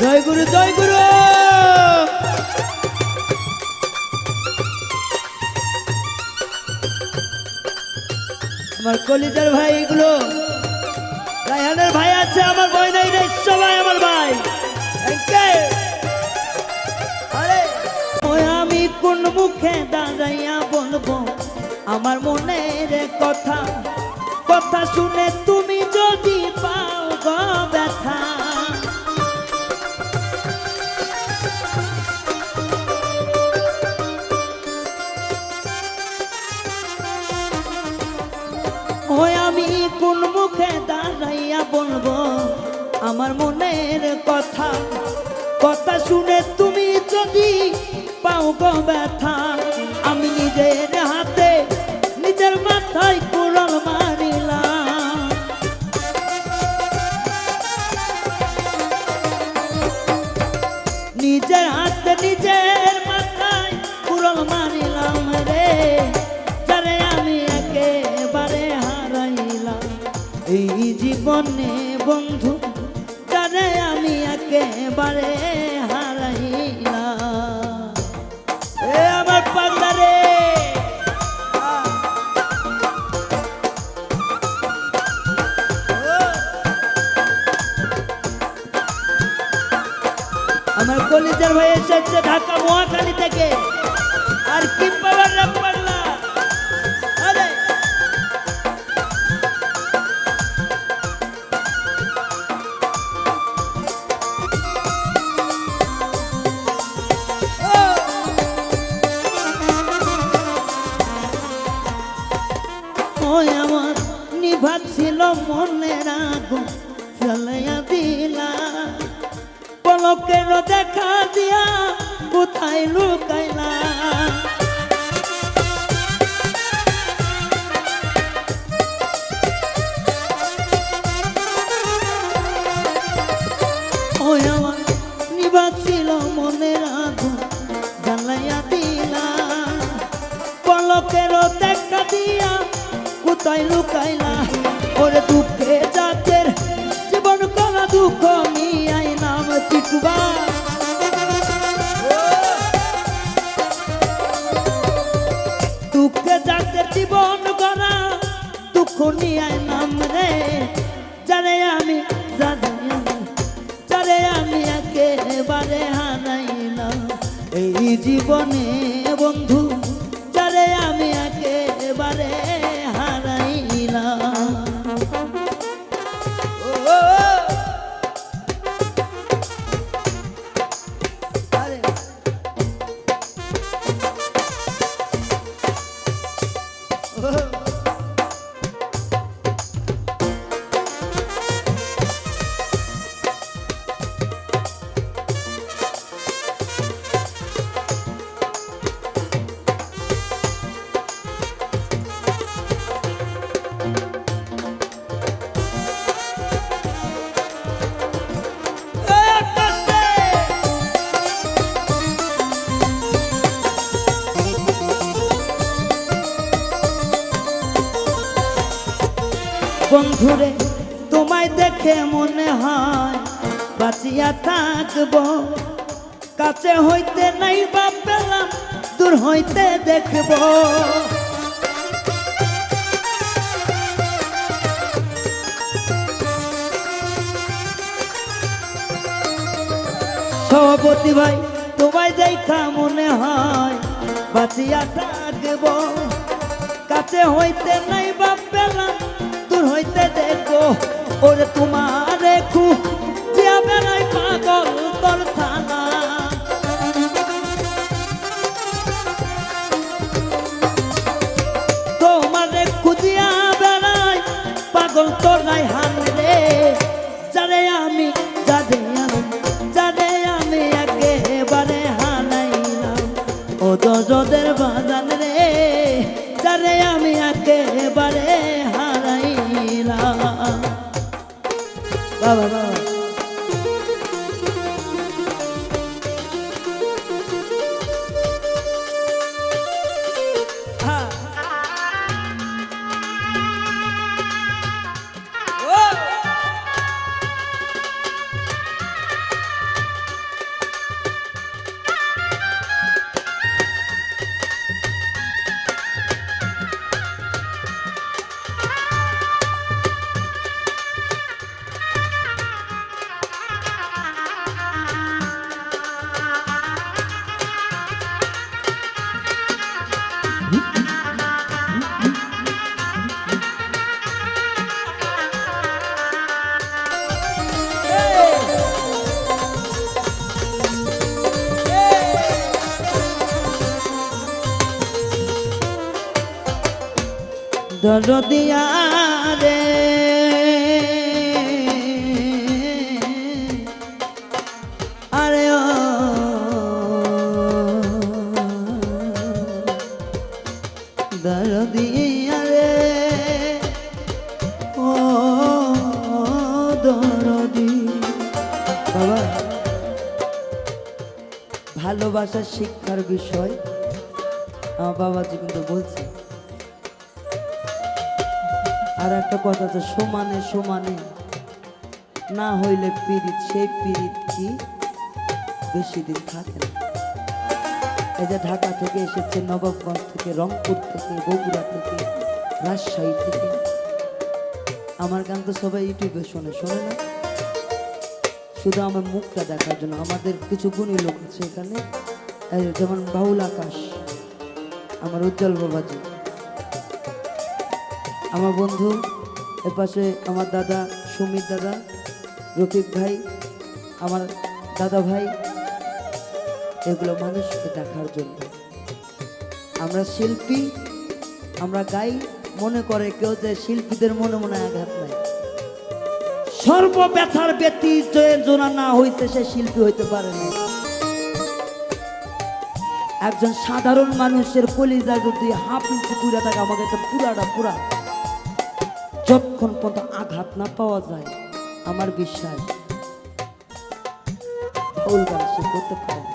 জয় গুরু জয় গুরু। আমার কলিজার ভাই এগুলো রায়হানের ভাই আছে, আমার ভয় নাই রে, সবাই আমার ভাই। আরে ওই আমি কোন মুখে দাঁড়াইয়া বলবো আমার মনের কথা, কথা শুনে তুমি যদি পাও গো ব্যথা। ওই আমি কোন মুখে দাঁড়াইয়া বলবো আমার মনের কথা, কথা শুনে তুমি যদি পাও গো ব্যথা। আমি নিজের হাতে নিজের মাথায় কুড়াল মারিলাম, নিজের হাতে নিজের মাথায় কুড়াল মারিলাম রে, যারে আমি একেবারে হারাইলাম এই জীবনে বন্ধু, যারে আমি একেবারে হারাইলাম। এ আমার পাগলা রে, আমার কলিজার ভাই এসেছে ঢাকা মহাখালী থেকে। আর কি পাওয়ার রে পাগলা। আরে ওই আমার নিভাত ছিল মনের আগুন জ্বালাইয়া দিলা, পলকের দেখা দিয়া কোথায় লুকাইলা। ওই আমার নিভাত ছিল মনের আগুন জ্বালাইয়া দিলা, পলকের দেখা দিয়া কোথায় লুকাইলা। ওরে দুঃখে যাদের জীবন করা দুঃখ নিয়াই নাম চিটুবা, দুঃখে যাদের জীবন করা দুঃখ নিয়াই নাম রে, যারে আমি যারে আমি একেবারে হারাইলাম এই জীবনে বন্ধু, যারে আমি একেবারে হারাইলাম। বন্ধুরে তোমায় দেখে মনে হয় বাঁচিয়া থাকবো, কাছে হইতে নাই বা পেলাম দূর হইতে দেখবো। সভাপতি ভাই তোমায় দেখা মনে হয় বাঁচিয়া থাকবো, কাছে হইতে নাই বা পেলাম দূর হইতে দেখো। ওরে তোমারে খুঁজিয়া বেড়াই পাগল তোর থানা, তোমারে খুঁজিয়া বেড়াই পাগল তোর নাই হান রে, যারে আমি একেবারে হারাইলাম ও দজদের বাজান রে, যারে আমি একেবারে হারাইলাম। বাবা বাবা দরদিয়া রে আরে ও দরদিয়া রে ও দরদি বাবা ভালোবাসা শিক্ষার বিষয় আমার বাবাজি কিন্তু বলছে আর একটা কথা আছে সমানে সমানে না হইলে পীড়িত সেই পীড়িত কি বেশি দিন থাকে না এই যে ঢাকা থেকে এসেছে নবাবগঞ্জ থেকে রংপুর থেকে বগুড়া থেকে রাজশাহী থেকে আমার গান তো সবাই ইউটিউবে শোনে শোনে না শুধু আমার মুখটা দেখার জন্য আমাদের কিছু গুণী লোক আছে এখানে যেমন বাউল আকাশ আমার উজ্জ্বল বাবাজি আমার বন্ধু এপাশে আমার দাদা সুমিত দাদা রফিক ভাই আমার দাদা ভাই এগুলো মানুষকে দেখার জন্য আমরা শিল্পী আমরা গাই মনে করে কেউ যে শিল্পীদের মনে মনে আঘাত নাই সর্ব ব্যথার ব্যক্তি জোনা না হইতে সে শিল্পী হইতে পারে না একজন সাধারণ মানুষের কলিজা যদি হাফ ইঞ্চি পুরা থাকে আমাকে তো পুরাটা পুরা যতক্ষণ পর্যন্ত আঘাত না পাওয়া যায় আমার বিশ্বাস বাউল গান সে করতে পারে